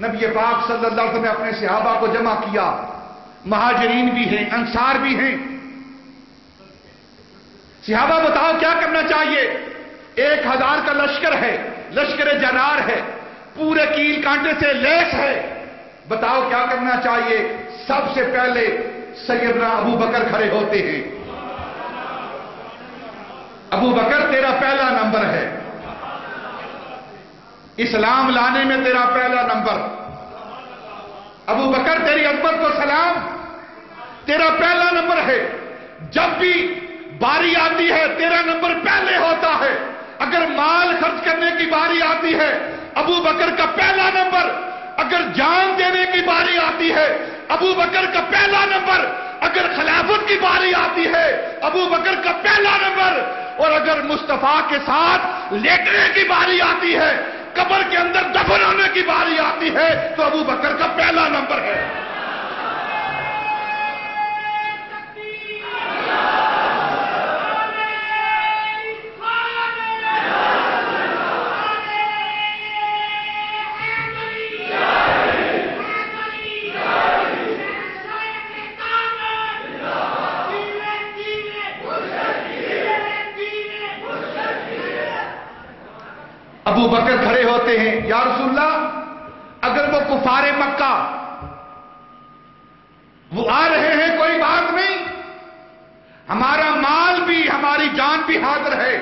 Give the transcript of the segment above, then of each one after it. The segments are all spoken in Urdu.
نبی پاک صلی اللہ علیہ وسلم نے اپنے صحابہ کو جمع کیا، مہاجرین بھی ہیں، انصار بھی ہیں۔ صحابہ بتاؤ کیا کرنا چاہیے؟ 1000 کا لشکر ہے، لشکر جرار ہے، پورے کیل کانٹے سے لیس ہے، بتاؤ کیا کرنا چاہیے؟ سب سے پہلے سیدنا ابو بکر کھڑے ہوتے ہیں۔ ابو بکر تیرا پہلا نمبر ہے، اسلام لانے میں تیرا پہلا نمبر۔ ابو بکر تیری عظمت کو سلام، تیرا پہلا نمبر ہے۔ جب بھی باری آتی ہے تیرا نمبر پہلے ہوتا ہے۔ اگر مال خرچ کرنے کی باری آتی ہے ابو بکر کا پہلا نمبر، اگر جان دینے کی باری آتی ہے ابو بکر کا پہلا نمبر، اگر خلافت کی باری آتی ہے ابو بکر کا پہلا نمبر، اور اگر مصطفیٰ کے ساتھ لیٹنے کی باری آتی ہے، قبر کے اندر دفن ہونے کی باری آتی ہے، تو ابو بکر کا پہلا نمبر ہے۔ ابو بکر کھڑے ہوتے ہیں، یا رسول اللہ اگر وہ کفار مکہ وہ آ رہے ہیں کوئی بات نہیں، ہمارا مال بھی ہماری جان بھی حاضر ہے۔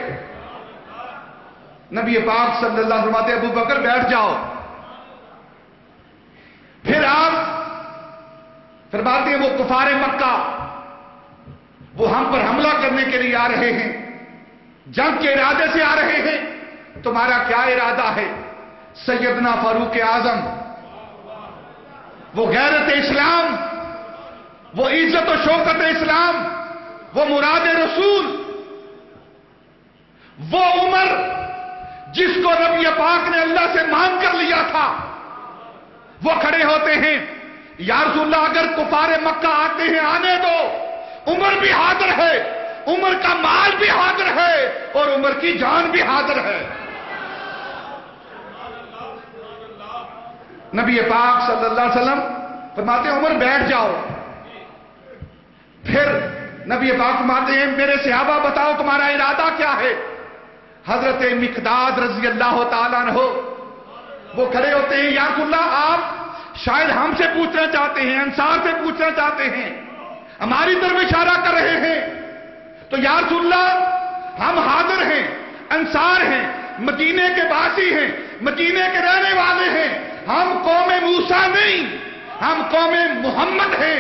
نبی پاک صلی اللہ علیہ وسلم ابو بکر بیٹھ جاؤ۔ پھر آپ فرماتے ہیں وہ کفار مکہ وہ ہم پر حملہ کرنے کے لیے آ رہے ہیں، جنگ کے ارادے سے آ رہے ہیں، تمہارا کیا ارادہ ہے؟ سیدنا فاروق اعظم، وہ غیرت اسلام، وہ عزت و شوکت اسلام، وہ مراد رسول، وہ عمر جس کو نبی پاک نے اللہ سے مانگ کر لیا تھا، وہ کھڑے ہوتے ہیں، یا رسول اللہ اگر کفار مکہ آتے ہیں آنے دو، عمر بھی حاضر ہے، عمر کا مال بھی حاضر ہے، اور عمر کی جان بھی حاضر ہے۔ نبی پاک صلی اللہ علیہ وسلم فرماتے ہیں عمر بیٹھ جاؤ۔ پھر نبی پاک فرماتے ہیں میرے صحابہ بتاؤ تمہارا ارادہ کیا ہے؟ حضرت مقداد رضی اللہ تعالیٰ عنہ وہ کھڑے ہوتے ہیں، یا رسول اللہ آپ شاید ہم سے پوچھنا چاہتے ہیں، انصار سے پوچھنا چاہتے ہیں، ہماری طرف اشارہ کر رہے ہیں، تو یا رسول اللہ ہم حاضر ہیں، انصار ہیں، مدینے کے باسی ہیں، مدینے کے رہنے والے ہیں، ہم قوم موسیٰ نہیں، ہم قوم محمد ہیں۔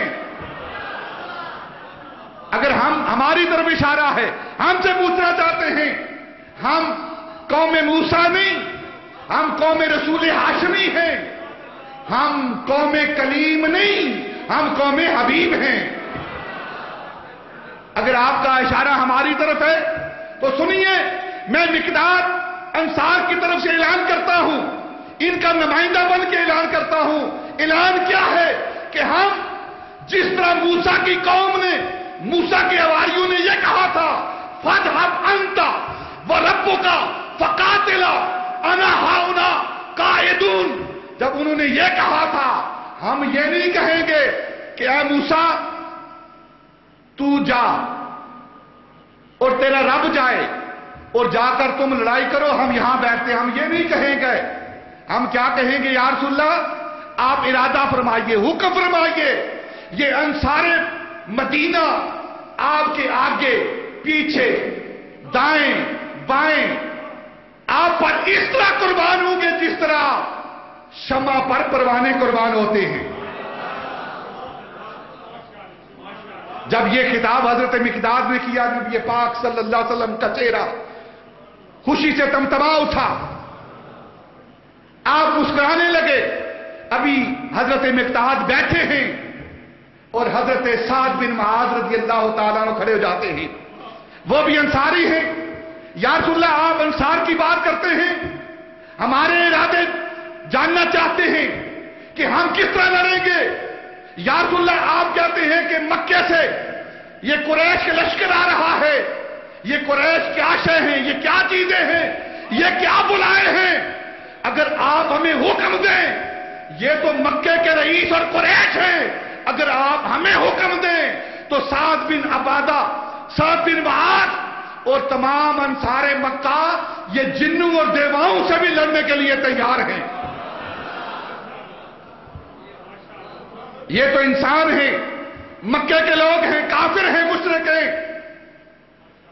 اگر ہماری طرف اشارہ ہے، ہم سے پوچھنا چاہتے ہیں، ہم قوم موسیٰ نہیں، ہم قوم رسول ہاشمی ہیں، ہم قوم کلیم نہیں، ہم قوم حبیب ہیں۔ اگر آپ کا اشارہ ہماری طرف ہے تو سنیے، میں مقداد انصار کی طرف سے اعلان کرتا ہوں، ان کا نمائندہ بن کے اعلان کرتا ہوں۔ اعلان کیا ہے کہ ہم جس طرح موسیٰ کی قوم نے، موسیٰ کے حواریوں نے یہ کہا تھا فَاذْهَبْ أَنْتَ وَرَبُّكَ فَقَاتِلَا أَنَا هَاهُنَا قَاعِدُونَ، جب انہوں نے یہ کہا تھا ہم یہ نہیں کہیں گے کہ اے موسیٰ تو جا اور تیرا رب جائے اور جا کر تم لڑائی کرو، ہم یہاں بیٹھتے، ہم یہ نہیں کہیں گے۔ ہم کیا کہیں گے؟ یا رسول اللہ آپ ارادہ فرمائیے، حکم فرمائیے، یہ انصار مدینہ آپ کے آگے پیچھے دائیں بائیں آپ پر اس طرح قربان ہوں گے جس طرح شمع پر پروانے قربان ہوتے ہیں۔ جب یہ خطاب حضرت مقداد نے کیا، نبی پاک صلی اللہ علیہ وسلم کا چہرہ خوشی سے تمتما اٹھا، آپ مسکرانے لگے۔ ابھی حضرت مقداد بیٹھے ہیں اور حضرت سعد بن معاذ رضی اللہ تعالیٰ عنہ کھڑے ہو جاتے ہیں، وہ بھی انصاری ہیں۔ یا رسول اللہ آپ انصار کی بات کرتے ہیں، ہمارے ارادے جاننا چاہتے ہیں کہ ہم کس طرح لڑیں گے۔ یا رسول اللہ آپ کہتے ہیں کہ مکے سے یہ قریش کے لشکر آ رہا ہے، یہ قریش کیا شے ہیں، یہ کیا چیزیں ہیں، یہ کیا بلائے ہیں، اگر آپ ہمیں حکم دیں یہ قریش اور قریش ہیں، اگر آپ ہمیں حکم دیں تو سعد بن عبادہ، سعد بن معاذ اور تمام انصار مکہ یہ جنوں اور دیواؤں سے بھی لڑنے کے لیے تیار ہیں۔ یہ تو انسان ہیں، مکے کے لوگ ہیں، کافر ہیں، مشرک ہیں۔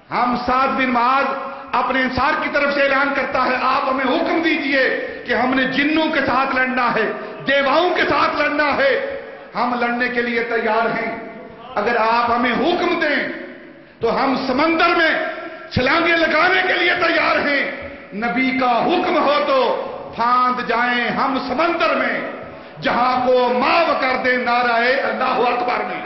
ہم سعد بن معاذ اپنے انصار کی طرف سے اعلان کرتا ہے، آپ ہمیں حکم دیجئے کہ ہم نے جنوں کے ساتھ لڑنا ہے، دیواؤں کے ساتھ لڑنا ہے، ہم لڑنے کے لیے تیار ہیں۔ اگر آپ ہمیں حکم دیں تو ہم سمندر میں چھلانگیں لگانے کے لیے تیار ہیں، نبی کا حکم ہو تو پھاند جائیں ہم سمندر میں، جہاں کو ماو کر دیں نعرہ اللہ اکبر میں۔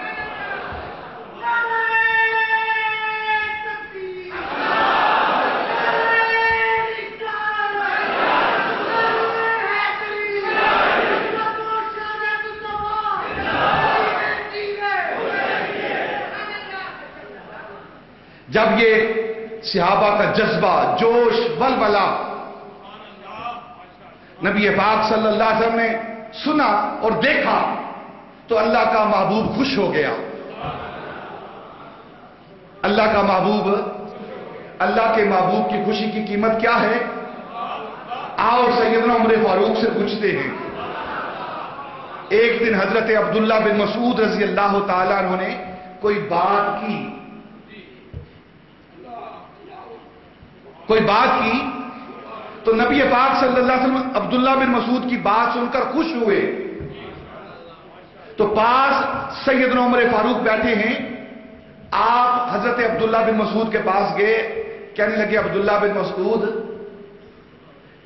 جب یہ صحابہ کا جذبہ، جوش، ولولہ نبی پاک صلی اللہ علیہ وسلم نے سنا اور دیکھا تو اللہ کا محبوب خوش ہو گیا۔ اللہ کا محبوب، اللہ کے محبوب کی خوشی کی قیمت کیا ہے؟ آؤ سیدنا عمر فاروق سے پوچھتے ہیں۔ ایک دن حضرت عبداللہ بن مسعود رضی اللہ تعالیٰ عنہ نے کوئی بات کی، تو نبی پاک صلی اللہ علیہ وسلم عبداللہ بن مسعود کی بات سن کر خوش ہوئے، تو پاس سیدنا عمر فاروق بیٹھے ہیں، آپ حضرت عبداللہ بن مسعود کے پاس گئے، کہنے لگے عبداللہ بن مسعود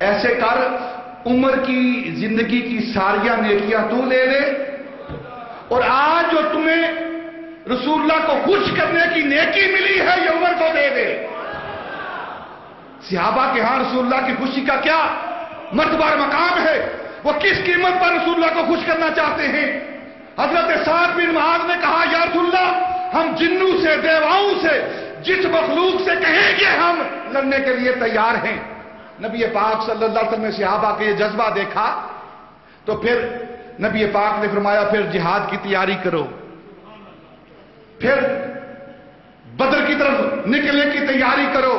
ایسے کر، عمر کی زندگی کی ساریاں نیکیاں تو لے لے، اور آج جو تمہیں رسول اللہ کو خوش کرنے کی نیکی ملی ہے یہ عمر کو دے دے۔ صحابہ کے ہاں رسول اللہ کی خوشی کا کیا مرتبہ اور مقام ہے، وہ کس قیمت پر رسول اللہ کو خوش کرنا چاہتے ہیں۔ حضرت سعد بن معاذ نے کہا یا رسول اللہ، ہم جنوں سے، دیواؤں سے، جس مخلوق سے کہیں گے ہم لڑنے کے لیے تیار ہیں۔ نبی پاک صلی اللہ علیہ وسلم نے صحابہ کے یہ جذبہ دیکھا تو پھر نبی پاک نے فرمایا پھر جہاد کی تیاری کرو، پھر بدر کی طرف نکلنے کی تیاری کرو۔